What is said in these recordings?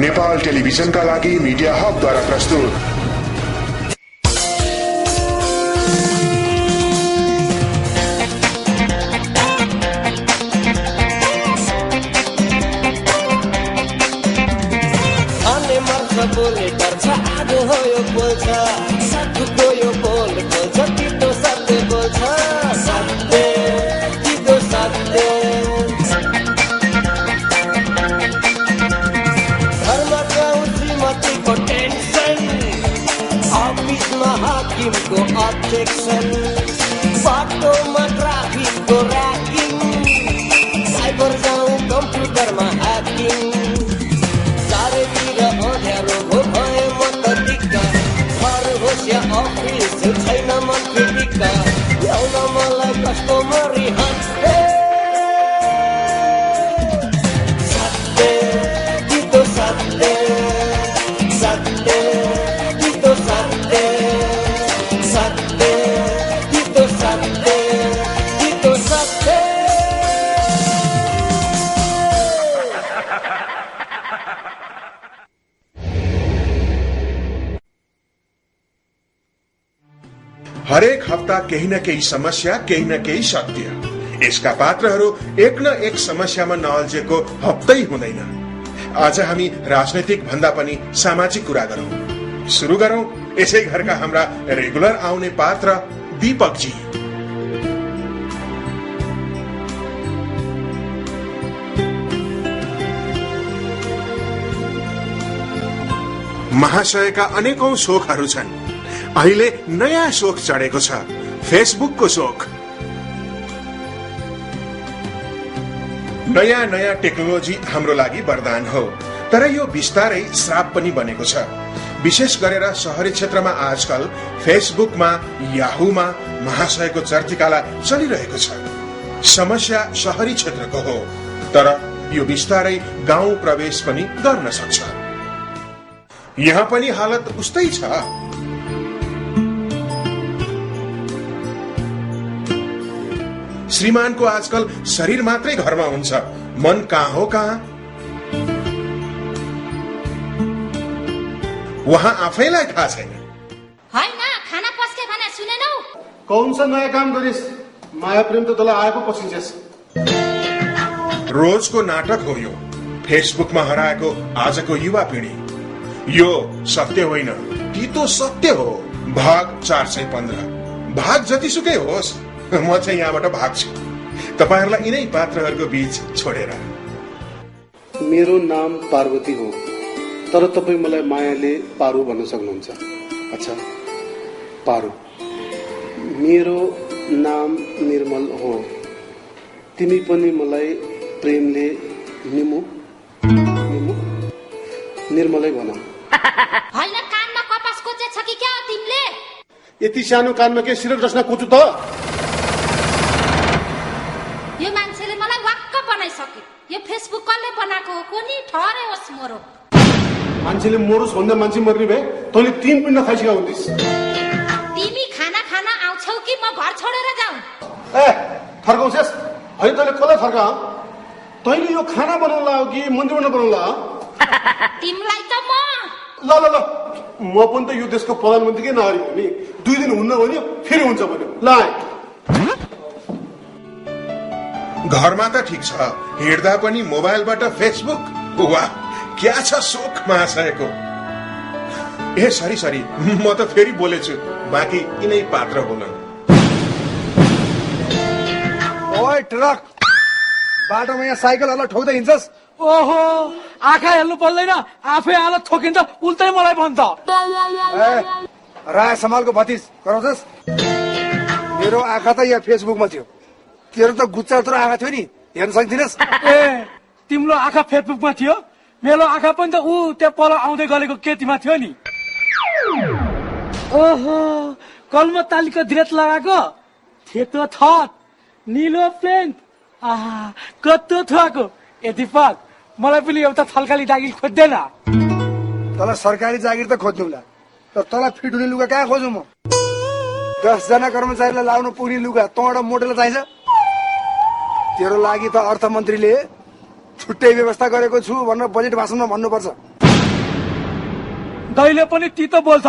नेपाल टेलिभिजनका लागि मिडिया हबद्वारा प्रस्तुत। बोल्ने गर्छ आगो हो यो बोल्छ साथुको यो बोल बोल्छ तितो सत्य बोल्छ सत्य तितो सत्य घरमा गाउँ श्रीमतीको टेन्सन अफिसमा हाकिमको अब्जेक्सन बाटोमा ट्राफिकको र्याकिङ साइबर गाउँ कम्प्युटरमा ह्याकिङ अफिस छैन मन्त्री टिका ल्याउन मलाई कस्टमरी हस्ते सत्य तितो सत्य सत्य तितो सत्य सत्य तितो सत्य तितो सत्य हरेक हप्ता केही न केही समस्या, केही न केही सत्य। यसका पात्रहरू एक न एक समस्यामा नअल्झेको हप्तै हुँदैन। आज हामी राजनैतिक भन्दा पनि सामाजिक कुरा गरौं। सुरु गरौं यसै घरका हाम्रा रेगुलर आउने पात्र दीपकजी। महाशयका अनेकौं शोखहरू छन्। अहिले नयाँ शोक चढेको छ, फेसबुकको शोक। नयाँ नयाँ टेक्नोलोजी हाम्रो लागि वरदान हो, तर यो बिस्तारै श्राप पनि बनेको छ। विशेष गरेर शहरी क्षेत्रमा आजकल फेसबुकमा याहूमा महाशयको चर्चिकाला चलिरहेको छ। समस्या शहरी क्षेत्रको हो, तर यो बिस्तारै गाउँ प्रवेश पनि गर्न सक्छ। यहाँ पनि हालत उस्तै छ। श्रीमानको आजकल शरीर मात्रै घरमा हुन्छ, मन कहाँ हो कहाँ। वहाँ आफैलाई थाहा छैन। हैन खाना पस्के भने सुनेनौ? कौन सा नयाँ काम गरिस? माया प्रेम त तँलाई आएको पसिन्छस्। रोजको नाटक हो यो, फेसबुकमा हराएको आजको युवा पिँढी। यो सत्य होइन, तितो सत्य हो। भाग 415। भाग जतिसुकै होस्, म चाहिँ यहाँबाट भाग्छु, तपाईहरुलाई यिनै पात्रहरूको बीच छोडेर। मेरो नाम पार्वती हो, तर तपाईँ मलाई मायाले पारु भन्न सक्नुहुन्छ। अच्छा पारु। मेरो नाम निर्मल हो, तिमी पनि मलाई प्रेमले निमु निमु निर्मलै भन। हैन कानमा कपास कोचे छ कि क्या तिमीले? यति सानो कानमा के सिरक रस्ना कोचु त? यो मान्छेले मलाई वाक्क बनाइसक्यो। यो फेसबुक कसले बनाएको हो? कुनी ठहरे होस् मरो। मान्छेले मरोस् भन्दा मान्छे मर्ने भए तैँले 3 पिण्ड खाइसकेका हुन्थिस्। तिमी खाना खान आउँछौ कि म घर छोडेर जाऊँ? ए फर्काउँछस्? होइन तैँले कसलाई फर्का? तैँले यो खाना बनाउला हो कि मन्दिर बनाउला? तिमीलाई त म ल ल ल म पनि त यो देशको प्रधानमन्त्रीकै नागरिक हो नि। 2 दिन हुन्न भन्यो फेरि हुन्छ भन्यो। ल घरमा त ठिक छ, हिँड्दा पनि मोबाइलबाट फेसबुक। वाह क्या छ सोख महाशयको। ए सरी म त फेरि बोलेछु, बाँकी यिनै पात्र बोलन। ओए ट्रक, बाटोमा यहाँ साइकलहरुलाई ठोक्दै हिँड्छस्? ओहो आँखा हेर्नु पर्दैन, आफै आलो ठोकिन्छ, उल्टै मलाई भन्छ। ए राय समालको भतिज कराउँछस्? मेरो आँखा त यहाँ फेसबुकमा थियो, तेरो त गुच्चा जत्रो आँखा थियो नि, हेर्न सक्दिनस्? ए तिम्रो आँखा फेसबुकमा थियो, मेरो आँखा पनि त ऊ त्यहाँ पर आउँदै गरेको केटीमा थियो नि। ओहो कलम तालीको ड्रेस लगाएको, सेतो थट, निलो प्यान्ट, आहा कस्तो थुवाको। ए दीपक मलाई पनि एउटा थल्काली जागिर खोज्दैन? तँलाई सरकारी जागिर त खोज्नुला, तर तँलाई फिट हुने लुगा कहाँ खोजु म? 10 जना कर्मचारीलाई लाउनु पुग्ने लुगा तँबाट मोडेल चाहिन्छ? तेरो लागि त अर्थमन्त्रीले छुट्टै व्यवस्था गरेको छु भनेर बजेट भाषणमा भन्नुपर्छ। दैले पनि तितो बोल्छ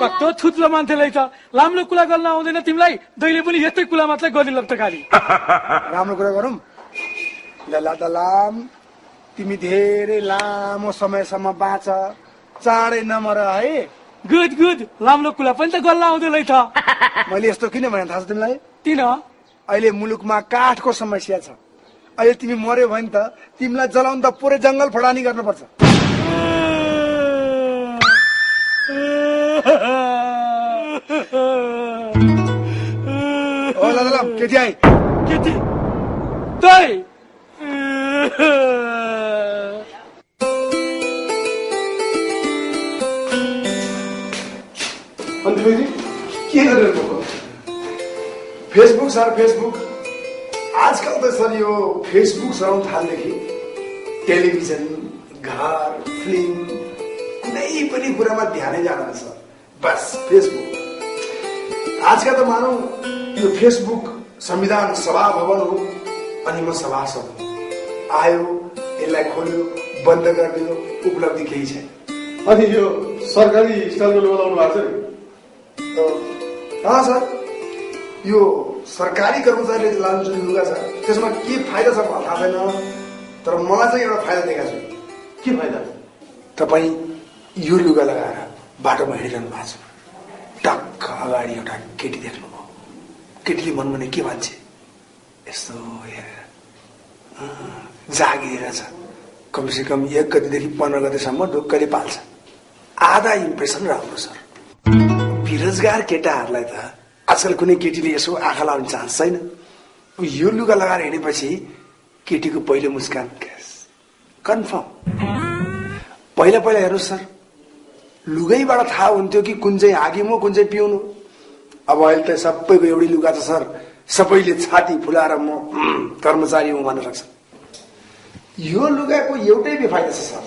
कस्तो थुत्लो मान्छेलाई छ राम्रो कुरा गर्न आउँदैन तिमीलाई दैले पनि यस्तै कुरा मात्रै गरिलब त खाली राम्रो कुरा गरौँ ललाम तिमी धेरै लामो समयसम्म बाँच चाँडै नमर है गुड गुड राम्रो कुरा पनि त गर्न आउँदैन छ मैले यस्तो किन भने थाहा छ तिमीलाई किन अहिले मुलुकमा काठको समस्या छ अहिले तिमी मर्यो भने त तिमीलाई जलाउन त पुरै जंगल फडानी गर्नुपर्छ ओ ललाम केटी आइ केटी दै अन्तिमजी के गरिरहेको फेसबुक सर फेसबुक आजकल त सर यो फेसबुक चलाउन थाल्देखि टेलिभिजन घर फिल्म कुनै पनि कुरामा ध्यानै जाँदैन सर बस फेसबुक आजकल त मानौ यो फेसबुक संविधान सभा भवन हो अनि म सभासद आयो यसलाई खोल्यो बन्द गरिदियो उपलब्धि केही छैन अनि यो सरकारी स्टाइलको लुगा लाउनु भएको छ नि सर यो सरकारी कर्मचारीले लानु जुन लुगा छ त्यसमा के फाइदा छ मलाई थाहा छैन तर मलाई चाहिँ एउटा फाइदा देखाएको छु के फाइदा तपाईँ यो लुगा लगाएर बाटोमा हिँडिरहनु भएको छ टक्क अगाडि एउटा केटी देख्नुभयो केटीले मन भने के भन्छ यस्तो हेरेर जागिएर छ कमसेकम 1 गतेदेखि 15 गतेसम्म ढुक्कले पाल्छ आधा इम्प्रेसन राम्रो सर बेरोजगार केटाहरूलाई त आजकल कुनै केटीले यसो आँखा लाउने चान्स छैन यो लुगा लगाएर हिँडेपछि केटीको पहिलो मुस्कान कन्फर्म पहिला पहिला हेर्नुहोस् सर लुगैबाट थाहा हुन्थ्यो कि कुन चाहिँ हागिमो कुन चाहिँ पिउनु अब अहिले त सबैको एउटै लुगा छ सर सबैले छाती फुलाएर म कर्मचारी हुँ भन्न सक्छ यो लुगाको एउटै बेफाइदा छ सर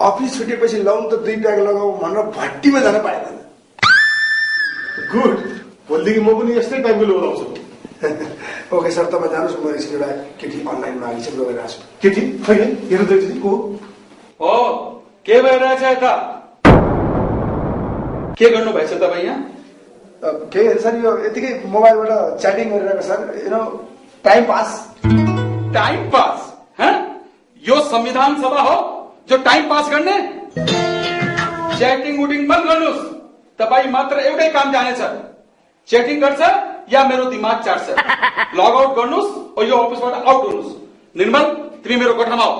अफिस छुटेपछि लाउनु त 2 प्याक लगाऊ भनेर भट्टीमा जान पाइँदैन गुड भोलिदेखि म पनि यस्तै टाइपको लुगा लाउँछु ओके सर तपाईँ जानुहोस् म एकछिन एउटा केटी अनलाइनमा आएको छ लगेर आएको छु केटी खै हेर्नु त को हो के भइरहेछ यता के गर्नु भएछ तपाईँ यहाँ केही होइन सर यो यतिकै मोबाइलबाट च्याटिङ गरिरहेको सर टाइम पास यो संविधान सभा हो जो टाइम पास गर्ने च्याटिङ उटिङ बन्द गर्नुहोस् तपाईँ मात्र एउटै काम जानेछ च्याटिङ गर्छ या मेरो दिमाग चाट्छ लग आउट गर्नुहोस् र यो अफिसबाट आउट हुनुहोस् निर्मल तिमी मेरो कोठामा आऊ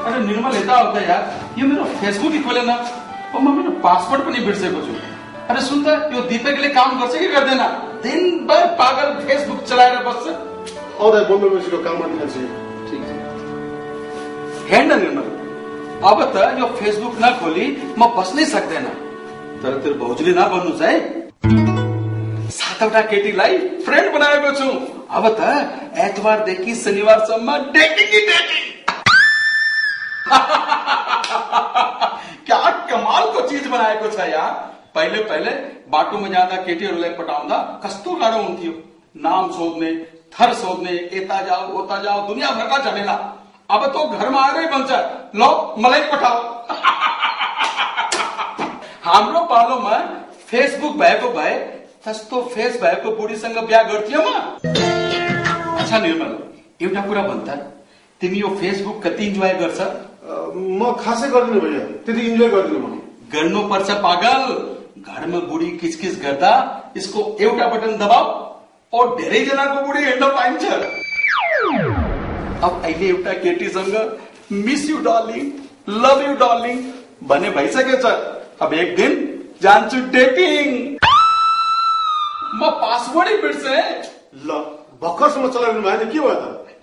अरे निर्मल यता आउँदा यार यो मेरो फेसबुक खोलेन म मेरो पासवर्ड पनि बिर्सेको छु अरे सुन त यो दिपेकले काम गर्छ कि गर्दैन दिनभर पागल फेसबुक चलाएर बस्छ बोल्नु काम गर्नु ठिक छ हेर्न निर्मल अब त यो फेसबुक नखोली म बस्नै सक्दैन तर तेरो भाउजूले नबन्नुहोस् है 7वटा केटीलाई फ्रेन्ड बनाएको छु अब त एतबारदेखि शनिबारसम्म डेटिङ क्या कमाल को चीज बनाएको छ यार पहिले पहिले बाटोमा जाँदा केटीहरूलाई पटाउँदा कस्तो गाह्रो हुन्थ्यो नाम सोध्ने थर सोध्ने यता जाऊ उता जाऊ दुनियाँ भरका झमेला अब तो घरमा आएरै भन्छ लो मलाई पठाऊ हाम्रो पालोमा फेसबुक भएको भए त्यस्तो फेस भएको बुढीसँग बिहा गर्थ्यौ म अच्छा निर्मल एउटा कुरा भन्छ तिमी यो फेसबुक कति इन्जोय गर्छ म खासै गर्दिनँ भैया त्यति इन्जोय गर्दिनँ म गर्नुपर्छ पागल घरमा बुढी किचकिच गर्दा यसको एउटा बटन दबाऊ और धेरै जनाको बुढी हेर्न पाइन्छ अब अहिले एउटा केटीसँग miss you darling love you darling भन्ने भइसकेको छ अब एक दिन जान्छु डेटिङ म पासवर्डै बिर्से ल भर्खरसम्म चलाइरहनु भयो के भयो त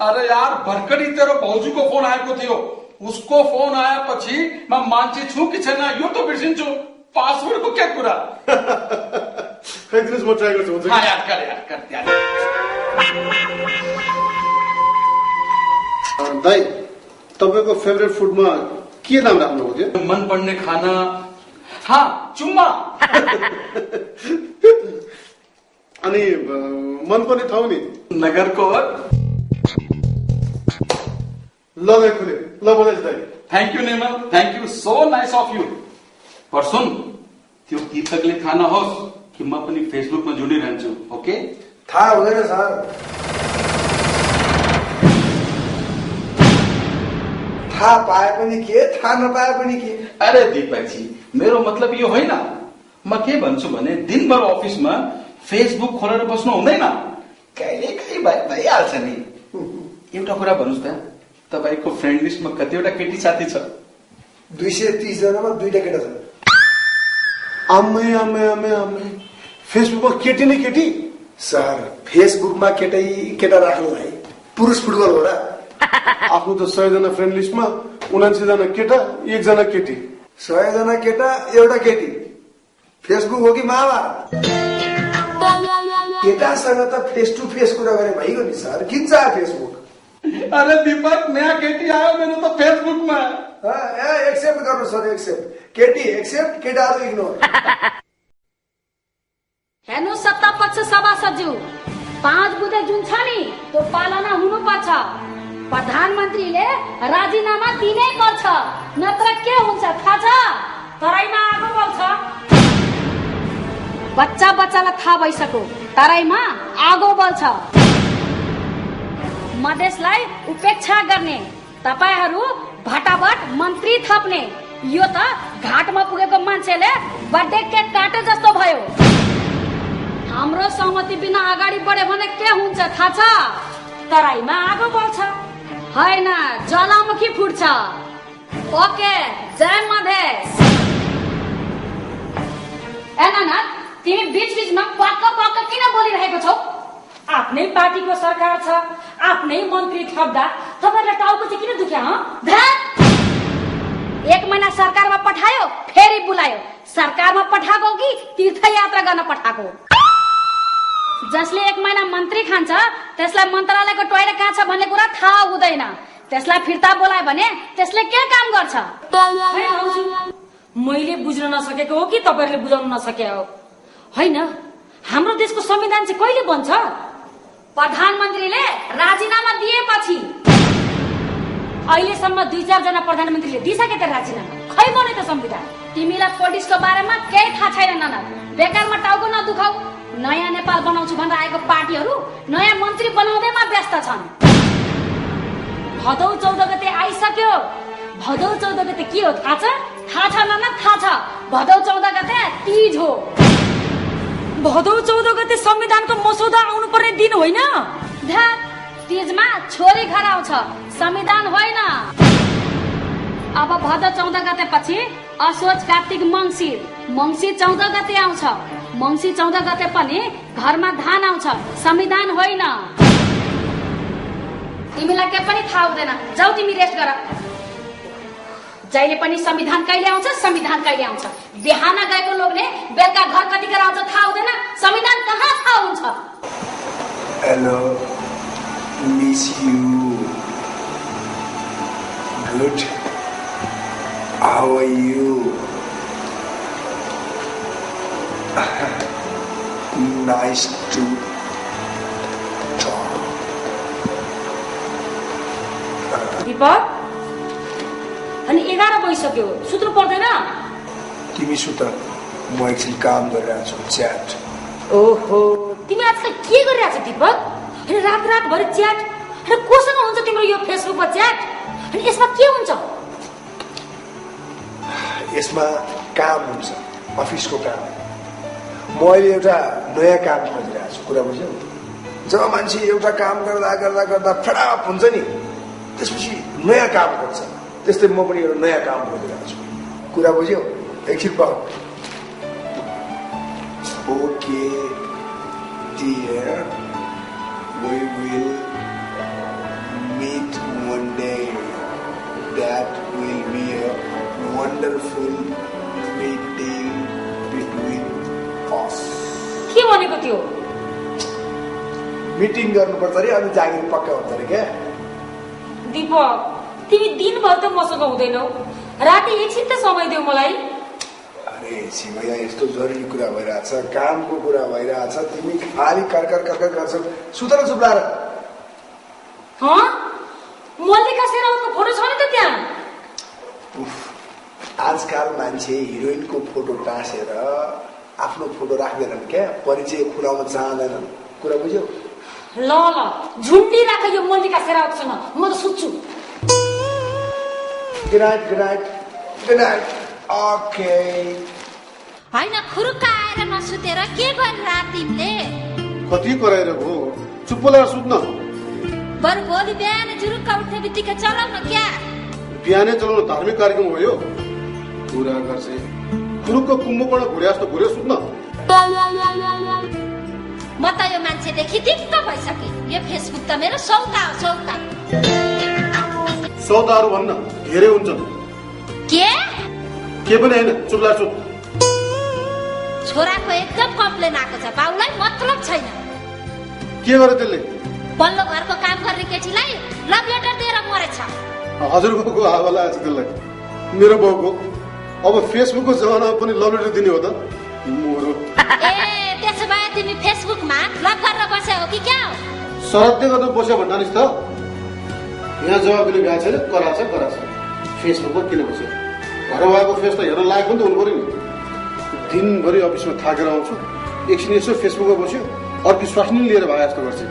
अरे यार भर्खरै तेरो भाउजूको फोन आएको थियो उसको फोन आएपछि म मान्छे छु कि छैन यो त बिर्सिन्छु पासवर्डको के कुरा खै दिनुहोस् म ट्राई गर्छु हुन्छ याद कर दाइ तपाईँको फेभरेट फुडमा के नाम राख्नुभएको थियो मन पर्ने खाना हाँ चुम्मा अनि मन पर्ने ठाउँ नि नगरकोट ल दाइ खुल्यो ल बोलाइस् दाइ thank you Nirmal thank you so nice of you पर सुन त्यो गीतकले थाहा नहोस् कि म पनि फेसबुकमा जोडिरहन्छु ओके थाहा हुँदैन सर थाहा पाए पनि के थाहा नपाए पनि के अरे दीपकजी मेरो मतलब यो होइन म के भन्छु भने दिनभर अफिसमा फेसबुक खोलेर बस्नु हुँदैन कहिले कहीँ भइहाल्छ नि एउटा कुरा भन्नुहोस् त तपाईँको फ्रेन्ड लिस्टमा कतिवटा केटी साथी छ 230 जनामा 2टा केटा छन् आम्मै आम्मै आम्मै आम्मै फेसबुकमा केटी नै केटी सर फेसबुकमा केटा राख्नुलाई पुरुष फुटबल हो र आफ्नो त 100 जना फ्रेन्ड लिस्टमा 79 जना केटा 1 जना केटी 100 जना केटा एउटा केटी फेसबुक हो कि महाभारत केटासँग त फेस टु फेस कुरा गरे भइगयो नि सर किन चाह फेसबुक अरे दीपक नयाँ केटी आयो मेरो त फेसबुकमा एक्सेप्ट गर्नु सर एक्सेप्ट केटी एक्सेप्ट केटाहरू इग्नोर हेर्नु सत्ता पक्ष सभासज्यू 5 बुँदे जुन छ नि त्यो पालना हुनुपर्छ प्रधानमन्त्रीले राजीनामा दिनै पर्छ नत्र के हुन्छ थाहा छ तराईमा आगो बल्छ बच्चालाई थाहा भइसक्यो तराईमा आगो बल्छ मधेसलाई उपेक्षा गर्ने तपाईहरू भटाभट मन्त्री थप्ने यो त घाटमा पुगेको मान्छेले बर्थडे केक काटे जस्तो भयो हाम्रो सहमति बिना अगाडि बढ्यो भने के हुन्छ थाहा छ तराईमा आगो बल्छ होइन ज्वालामुखी फुट्छ ओके जय मधेस एनाना तिमी बीच-बीचमा पक्क किन बोलिरहेको छौ आफ्नै पार्टीको सरकार छ आफ्नै मन्त्री थप्दा तपाईहरुलाई टाउको चाहिँ किन दुख्या एक महिना सरकारमा पठायो फेरि बुलायो सरकारमा पठाएको कि तीर्थयात्रा गर्न पठाएको जसले एक महिना मन्त्री खान्छ त्यसलाई मन्त्रालयको टोइलेट कहाँ छ भन्ने कुरा थाहा हुँदैन त्यसलाई फिर्ता बोलायो भने त्यसले के काम गर्छ मैले बुझ्न नसकेको हो कि तपाईहरुले बुझाउन नसके हो हैन हाम्रो देशको संविधान चाहिँ कहिले बन्छ प्रधानमन्त्रीले राजीनामा दिएपछि अहिलेसम्म 2-4 जना प्रधानमन्त्रीले दिइसके त राजीनामा खै बन्यो त संविधान तिमीलाई पोलिटिक्सको बारेमा केही थाहा छैन नाना बेकारमा टाउको नदुखाऊ नयाँ नेपाल बनाउँछु भनेर आएको पार्टीहरू नयाँ मन्त्री बनाउँदैमा व्यस्त छन् भदौ 14 गते आइसक्यो भदौ 14 गते के हो थाहा छ नाना थाहा छ भदौ 14 गते तीज हो भदौ 14 गते संविधानको मसौदा आउनु पर्ने दिन होइन तीजमा छोरी घर आउँछ संविधान होइन अब भदौ 14 गते पछि असोज कार्तिक मङ्सिर 14 गते आउँछ मङ्सिर 14 गते पनि घरमा धान आउँछ संविधान होइन तिमीलाई के पनि थाहा हुँदैन जाऊ तिमी रेस्ट गर जहिले पनि संविधान कहिले आउँछ बिहान गएको लोकले बेलुका घर कतिखेर आउँछ थाहा हुँदैन संविधान कहाँ थाहा हुन्छ hello miss you good how are you nice to Deepak अनि 11 बजिसक्यो सुत्नु पर्दैन तिमी सुत म एकछिन काम गरिरहेको छु च्याट ओहो तिमी आजकल के गरिरहेको छ दीपक अनि रातभरि च्याट अनि कोसँग हुन्छ तिम्रो यो फेसबुकमा च्याट अनि यसमा के हुन्छ यसमा काम हुन्छ अफिसको काम म अहिले एउटा नयाँ काम खोजिरहेको छु कुरा बुझ्यौ जब मान्छे एउटा काम गर्दा गर्दा गर्दा फटाप हुन्छ नि त्यसपछि नयाँ काम गर्छ त्यस्तै म पनि एउटा नयाँ काम खोजिरहेको छु कुरा बुझ्यौ एकछिन पाऊ okay dear we will meet one day that will be a wonderful meeting between us के भनेको थियो मिटिङ गर्नुपर्छ अरे अनि जागिर पक्का हुन्छ अरे क्या दीपक तिमी दिनभर त मसँग हुँदैनौ राति एकछिन त समय देऊ मलाई अरे शिवया यस्तो जरुरी कुरा भइरहेछ कामको कुरा भइरहेछ तिमी खाली कर्कर गर्छौ सुत न चुप लाएर मल्लिका शेरावतको फोटो छ नि त त्यहाँ। आजकल मान्छे हिरोइनको फोटो टाँसेर आफ्नो फोटो राख्दैनन् क्या, परिचय खुलाउन चाहँदैनन्। कुरा बुझ्यौ? ल झुन्डी राख यो मल्लिका शेरावतसँग, म त सुत्छु। Good night. ओके। होइन खुरुक्क आएर नसुतेर के गरेर तिमीले? कति कराएर भो, चुप्प लगाएर सुत्न। बरु भोलि बिहान जुरुक्क उठ्ने बित्तिकै चलाउन क्या। बिहानै चलाउनु धार्मिक कार्यक्रम हो यो। कुरा गर्छ खुरुक्क कुम्भकर्ण घुरे जस्तो घुरे सुत्न। म त यो मान्छेदेखि दिक्क भइसके। यो फेसबुक त मेरो सौदा हो, सौदा। सौदाहरू भन्न धेरै हुन्छन्। के पनि होइन, चुप लाएर सुत। छोराको एकदम कम्प्लेन आएको छ, बाउलाई मतलब छैन। के गरे त्यसले? पल्लो घरको काम गर्ने केटीलाई लभ लेटर दिएर मरेछ। हजुरको हावा लागेको छ त्यसलाई। मेरो बाउको अब फेसबुकको जमानामा पनि लभ लेटर दिने हो त? ए त्यसो भए तिमी फेसबुकमा लभ गरेर बसे हो कि क्या हो? शरतले गर्दा बस्यो भन्नानिस् त? यहाँ जवाब दिने भ्या छैन, कराछ। फेसबुकमा किन बस्यो? घरवाको फेस त हेर्न लायक पनि त हुनु पर्यो नि। दिनभरि अफिसमा थाकेर आउँछु, एकछिन यसो फेसबुकमा बस्यो, अर्को स्वास्नी लिएर भए जस्तो गर्छ।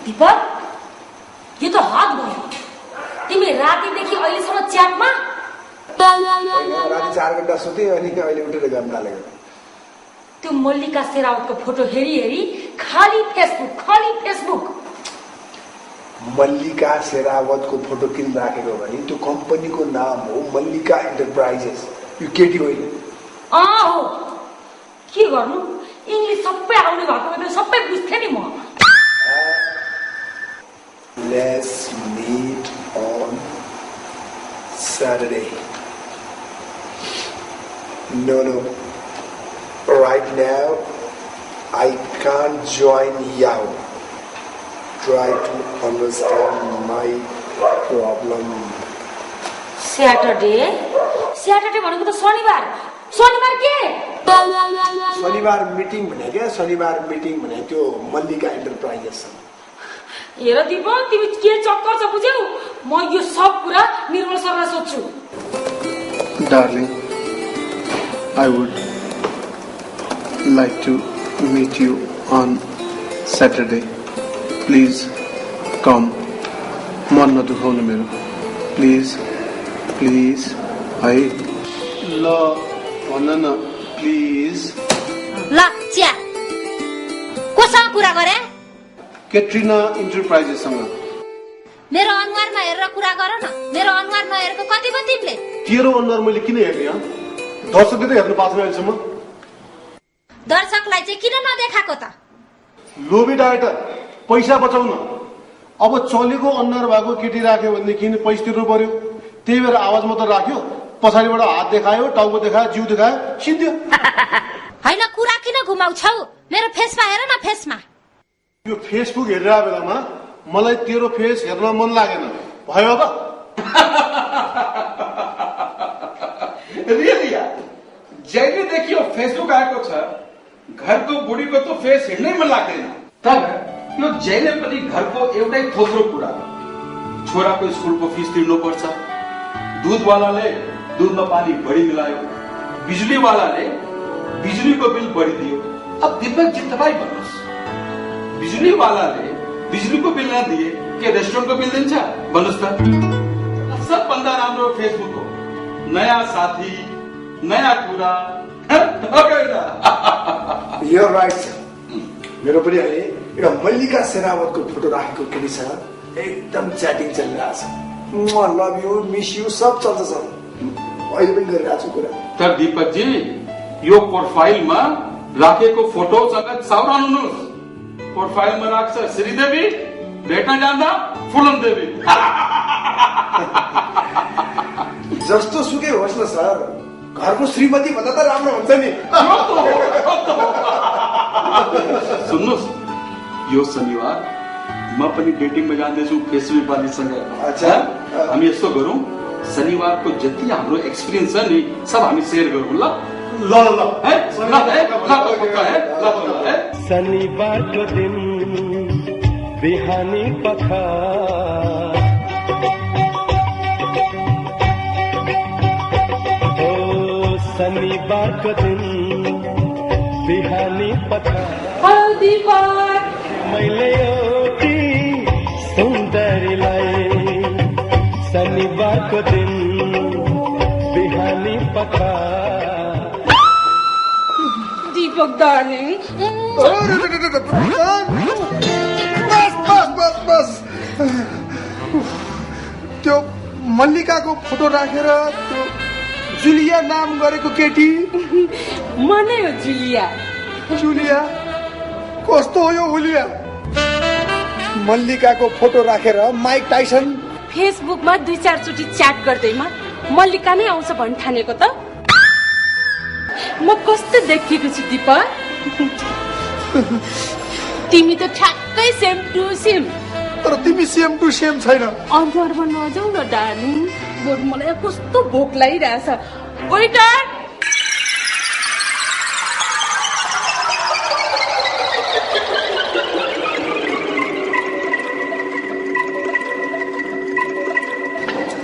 दीपक, यो त हद भयो। तिमी रातिदेखि अहिलेसम्म च्याटमा? राति 4 घण्टा सुते अनि अहिले उठेर गर्न लागेको। त्यो मल्लिका शेरावतको फोटो हेरी खाली फेसबुक। मल्लिका शेरावतको फोटो किन राखेको भने त्यो कम्पनीको नाम हो मल्लिका एन्टरप्राइजेस। यो केटी होइन। हो, के गर्नु, इङ्ग्लिस सबै आउने भएको भए सबै बुझ्थे नि म। Let's meet on Saturday. No. Right now, I can't join you. Try to understand my problem. Saturday भनेको त शनिबार के? शनिबार मिटिङ भने क्या, शनिबार मिटिङ भने त्यो मल्लिका एन्टरप्राइजेस। हेर दीपक, तिमी के चक्कर छ बुझ्यौ? म यो सब कुरा निर्मल सरलाई सोध्छु। Darling, I would like to meet you on Saturday. Please come. मन नदुखाउनु मेरो, प्लिज है। ल भन न प्लिज। ल चिया कोसँग कुरा गरे? केट्रिना इन्टरप्राइजेससँग। मेरो अनुहारमा हेरेर कुरा गर न। मेरो अनुहार नहेरेको कति भयो तिमीले? तेरो अनुहार मैले किन हेर्ने? दर्शकले त हेर्नु पाएको छैन अहिलेसम्म। दर्शकलाई चाहिँ किन नदेखाएको त? लोभी डाइरेक्टर, पैसा बचाउन। अब चलेको अनुहार भएको केटी राख्यो भनेदेखि पैसा तिर्नु पर्यो। त्यही भएर आवाज मात्र राख्यो, पछाडिबाट हात देखायो, टाउको देखायो, जिउ देखायो, सिद्धियो। होइन, कुरा किन घुमाउँछौ? मेरो फेसमा हेर न, फेसमा। यो फेसबुक हेरेर बेलामा मलाई तेरो फेस हेर्न मन लागेन। भयो अब? रियली यार, जहिले देखियो फेसबुक आएको छ, घरको बुढीको त फेस हेर्नै मन लाग्दैन। तर यो जहिले पनि घरको एउटै थोत्रो कुरा, छोराको स्कुलको फिस तिर्नुपर्छ, दुधवालाले दुधमा पानी बढी मिलायो, बिजुलीवालाले बिजुलीको बिल बढी दियो। अब दीपक जी तपाईँ भन्नुहोस्, बिजुलीवालाले बिजुलीको बिल नदिए के रेस्टुरेन्टको बिल दिन्छ? भन्नुहोस् त। सबभन्दा राम्रो फेसबुक हो, नयाँ साथी, नयाँ कुरा। यो राइट छ। मेरो पनि अहिले एउटा मल्लिका शेरावतको फोटो राखेको केटीसँग एकदम च्याटिङ चलिरहेको छ। लभ यु, मिस यु सब चल्छ सर। अहिले पनि गरिरहेको छु कुरा। तर दीपक जी, यो प्रोफाइलमा राखेको फोटोसँग सावधान हुनुहोस्। प्रोफाइलमा राख्छ श्रीदेवी, भेट्न जाँदा फुलन देवी। जस्तो सुकै होस् न सर, घरको श्रीमती भन्दा त राम्रो हुन्छ नि। सुन्नुहोस्, यो शनिबार म पनि डेटिङमा जाँदैछु फेसबुक वालीसँग। अच्छा, हामी यस्तो गरौँ, शनिबारको जति हाम्रो एक्सपिरियन्स छ नि सब हामी सेयर गरौँ। ल ल ल है, ल है, ल है। शनिबारको दिन बिहानी पखार, ओ शनिबारको दिन बिहानी पखार, मैले एउटी सुन्दरीलाई शनिबारको दिन बिहानी पखार। दीपक डार्लिङ, बस त्यो मल्लिकाको फोटो राखेर त्यो जुलिया नाम गरेको केटी म नै हो जुलिया। जुलिया कस्तो हो यो हुलिया? मल्लिकाको फोटो राखेर माइक टाइसन फेसबुकमा 2-4 चोटि च्याट गर्दैमा मल्लिका नै आउँछ भन्न ठानेको त। म कस्तो देखिएको छु दीपक? तिमी त ठ्याक्कै सेम टु सेम। तर तिमी सेम टु सेम छैन। अनुहारमा नजाऊ न डार्लिङ, बरु मलाई कस्तो भोक लागिरहेछ। वेटर,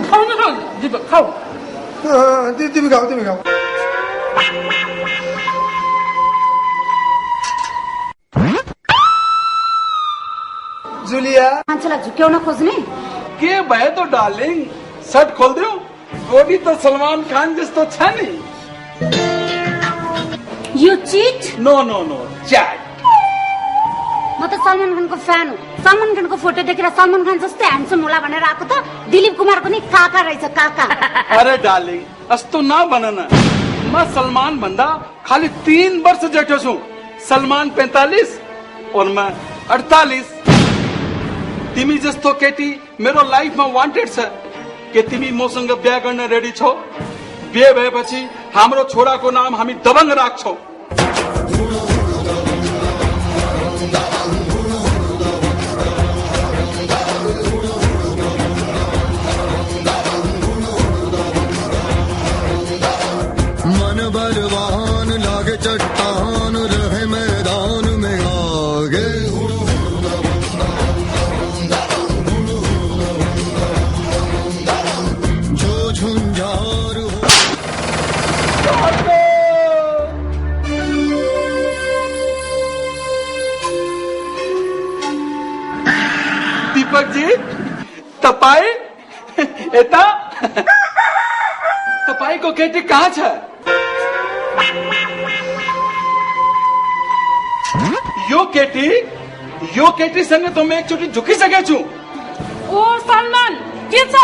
खाऊ न खाऊ दीपक, खाऊ। तिमी खाऊ, तिमी खाऊ। जुलिया मान्छेलाई झुक्याउन खोज्ने के भयो त डार्लिङ? सर्ट खोलिदेऊ। बॉडी त सलमान खान जस्तो छ नि। यो chit. No no no, chat. म त सलमान खानको फ्यान हो। सलमान खानको फोटो देखेर सलमान खान जस्तै ह्यान्डसम होला भनेर आएको त। दिलीप कुमारको नि काका रहेछ, काका। अरे डार्लिङ, यस्तो नभन न। म सलमान भन्दा खाली 3 वर्ष जेठो छु। सलमान 45 और म 48। तिमी जस्तो केटी मेरो लाइफमा वान्टेड छ। के तिमी मसँग बिहा गर्न रेडी छौ? बिहे भएपछि हाम्रो छोराको नाम हामी दबंग राख्छौ। मन बलवान लागे चट्टान रहे मैदान में आगे। जो झुंझार हो दीपक जी, तपाई यता तपाईको केटी कहाँ छ? यो केटीसँग त म एकचोटि झुकिसकेको छु। ओ सलमान, के छ?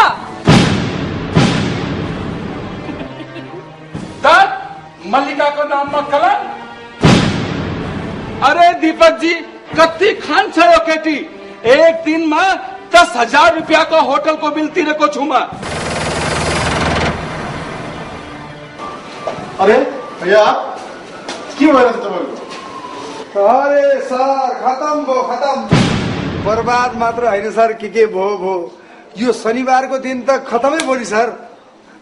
मल्लिकाको नाममा कलम। अरे दीपक जी, कति खान्छ यो केटी? एक दिनमा 10,000 रुपियाँको होटलको बिल तिरेको छु म। अरे भैया के भइरहेछ तपाईँको? अरे सर, खतम भयो, खतम। बर्बाद मात्र होइन सर, के भयो भयो। यो शनिबारको दिन त खतमै भयो नि सर।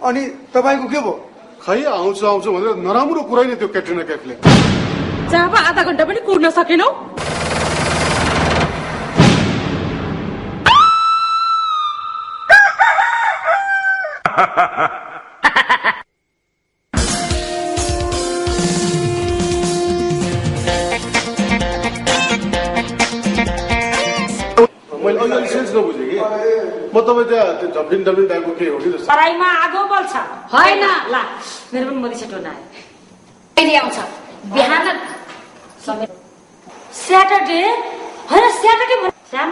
अनि तपाईँको के भयो? खै आउँछु आउँछु भनेर नराम्रो कुरै नै त्यो क्याट्रिना कैफले। जहाँ आधा घन्टा पनि कुर्न सकेनौ। मैले अलिअलि सेन्स नबुझेँ कि म तपाईँ त्यहाँ त्यो झब्लिङ डब्लिङ टाइपको के हो कि जस्तो। तराईमा आगो बल्छ होइन। ल मेरो पनि मधि छेटो नआयो। कहिले आउँछ? बिहान स्याटरडे होइन, स्याटरडे श्याम